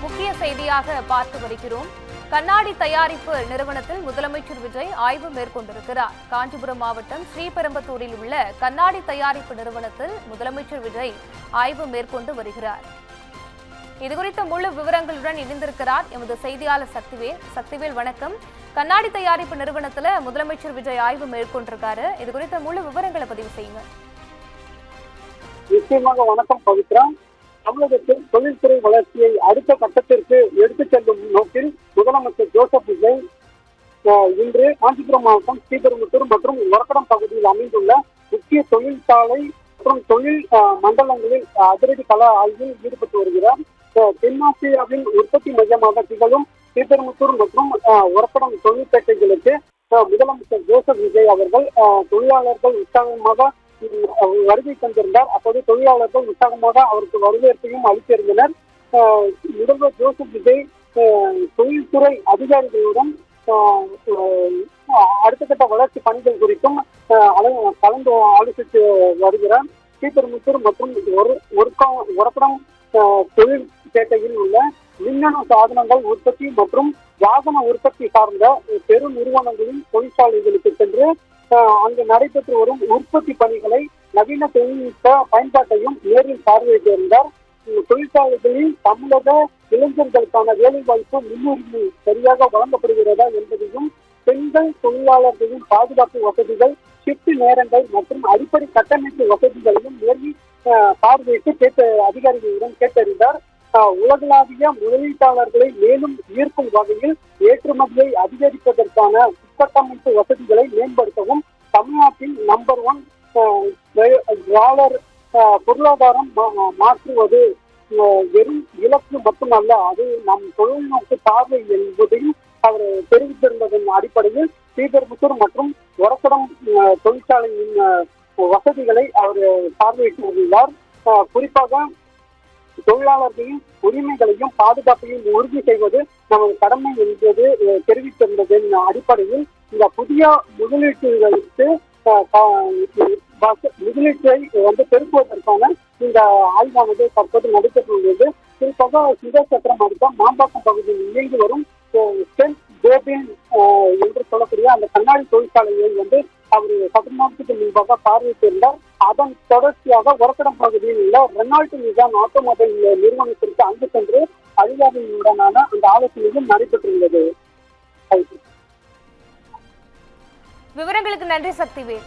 முக்கிய செய்தியாக பார்த்து வருகிறோம். கண்ணாடி தயாரிப்பு நிறுவனத்தில் முதலமைச்சர் விஜய் ஆய்வு மேற்கொண்டிருக்கிறார். காஞ்சிபுரம் மாவட்டம் ஸ்ரீபெரும்புதூரில் உள்ள கண்ணாடி தயாரிப்பு நிறுவனத்தில் முதலமைச்சர் விஜய் ஆய்வு மேற்கொண்டு வருகிறார். இதுகுறித்த முழு விவரங்களுடன் இணைந்திருக்கிறார் எமது செய்தியாளர் சக்திவேல். வணக்கம். கண்ணாடி தயாரிப்பு நிறுவனத்துல முதலமைச்சர் விஜய் ஆய்வு மேற்கொண்டிருக்காரு. இது குறித்த முழு விவரங்களை பதிவு செய்யுங்க. நிச்சயமாக. வணக்கம் பவித்ரா. தமிழகத்தில் தொழில்துறை வளர்ச்சியை அடுத்த கட்டத்திற்கு எடுத்துச் செல்லும் நோக்கில் முதலமைச்சர் ஜோசப் விஜய் இன்று காஞ்சிபுரம் மாவட்டம் ஸ்ரீபெரும்புதூர் மற்றும் ஒரக்கடம் பகுதியில் அமைந்துள்ள முக்கிய தொழிற்சாலை மற்றும் தொழில் மண்டலங்களில் அதிரடி கள ஆய்வில் ஈடுபட்டு வருகிறார். தென்னாசியாவின் உற்பத்தி மையமாக திகழும் ஸ்ரீபெரும்புதூர் மற்றும் ஒரக்கடம் தொழிற்பேட்டைகளுக்கு முதலமைச்சர் ஜோசப் விஜய் அவர்கள் தொழிலாளர்கள் உற்சாகமாக வருகை தந்திருந்தார். அப்போது தொழிலாளர்கள் உற்சாகமாக அவருக்கு வரவேற்பையும் அளித்திருந்தனர். முதல்வர் ஜோசப் விஜய் தொழில்துறை அதிகாரிகளுடன் அடுத்த கட்ட வளர்ச்சி பணிகள் குறித்தும் கலந்து ஆலோசித்து வருகிறார். ஸ்ரீபெரும்புதூர் மற்றும் ஒரக்கடம் தொழில் பேட்டையில் உள்ள மின்னணு சாதனங்கள் உற்பத்தி மற்றும் வாகன உற்பத்தி சார்ந்த பெரு நிறுவனங்களின் தொழிற்சாலைகளுக்கு சென்று அங்கு நடைபெற்று வரும் உற்பத்தி பணிகளை நவீன தொழில்நுட்ப பயன்பாட்டையும் நேரில் பார்வையிட்டிருந்தார். தொழிற்சாலைகளில் தமிழக இளைஞர்களுக்கான வேலைவாய்ப்பு முன்னுரிமை சரியாக வழங்கப்படுகிறதா என்பதையும் பெண்கள் தொழிலாளர்களின் பாதுகாப்பு வசதிகள் ஷிப்ட் நேரங்கள் மற்றும் அடிப்படை கட்டமைப்பு வசதிகளையும் நேரில் பார்வையிட்டு அதிகாரிகளிடம் கேட்டறிந்தார். உலகளாவிய முதலீட்டாளர்களை மேலும் ஈர்க்கும் வகையில் ஏற்றுமதியை அதிகரிப்பதற்கான உட்கட்டமைப்பு வசதிகளை மேம்படுத்தவும் தமிழ்நாட்டின் நம்பர் 1 டாலர் பொருளாதாரம் மாற்றுவது வெறும் இலக்கு மட்டுமல்ல, அது நம் தொழில்நோக்கு பார்வை என்பதையும் அவர் தெரிவித்திருந்ததன் அடிப்படையில் ஸ்ரீபெரும்புதூர் மற்றும் ஒரக்கடம் தொழிற்சாலையின் வசதிகளை அவர் பார்வையிட்டு வருகிறார். குறிப்பாக தொழிலாளர்களின் உரிமைகளையும் பாதுகாப்பையும் உறுதி செய்வது நமது கடமை என்பது தெரிவித்திருந்ததன் அடிப்படையில் இந்த புதிய முதலீட்டுகளுக்கு முதலீட்டை பெருக்குவதற்கான இந்த ஆய்வானது தற்போது நடைபெற்றுள்ளது. குறிப்பாக சிவசக்கரம் அடுத்த மாம்பாக்கம் பகுதியில் இயங்கி வரும் என்று சொல்லக்கூடிய அந்த கண்ணாடி தொழிற்சாலையை அவர் சற்று நேரத்துக்கு முன்பாக பார்வையிட்டிருந்தார். அதன் தொடர்ச்சியாக ஒரக்கடம் பகுதியில் உள்ள ரெனால்ட் நிசான் ஆட்டோமொபைல் நிறுவனத்திற்கு அங்கு சென்று அதிகாரிகளுடனான அந்த ஆலோசனையும் நடைபெற்றுள்ளது. விவரங்களுக்கு நன்றி சக்திவேல்.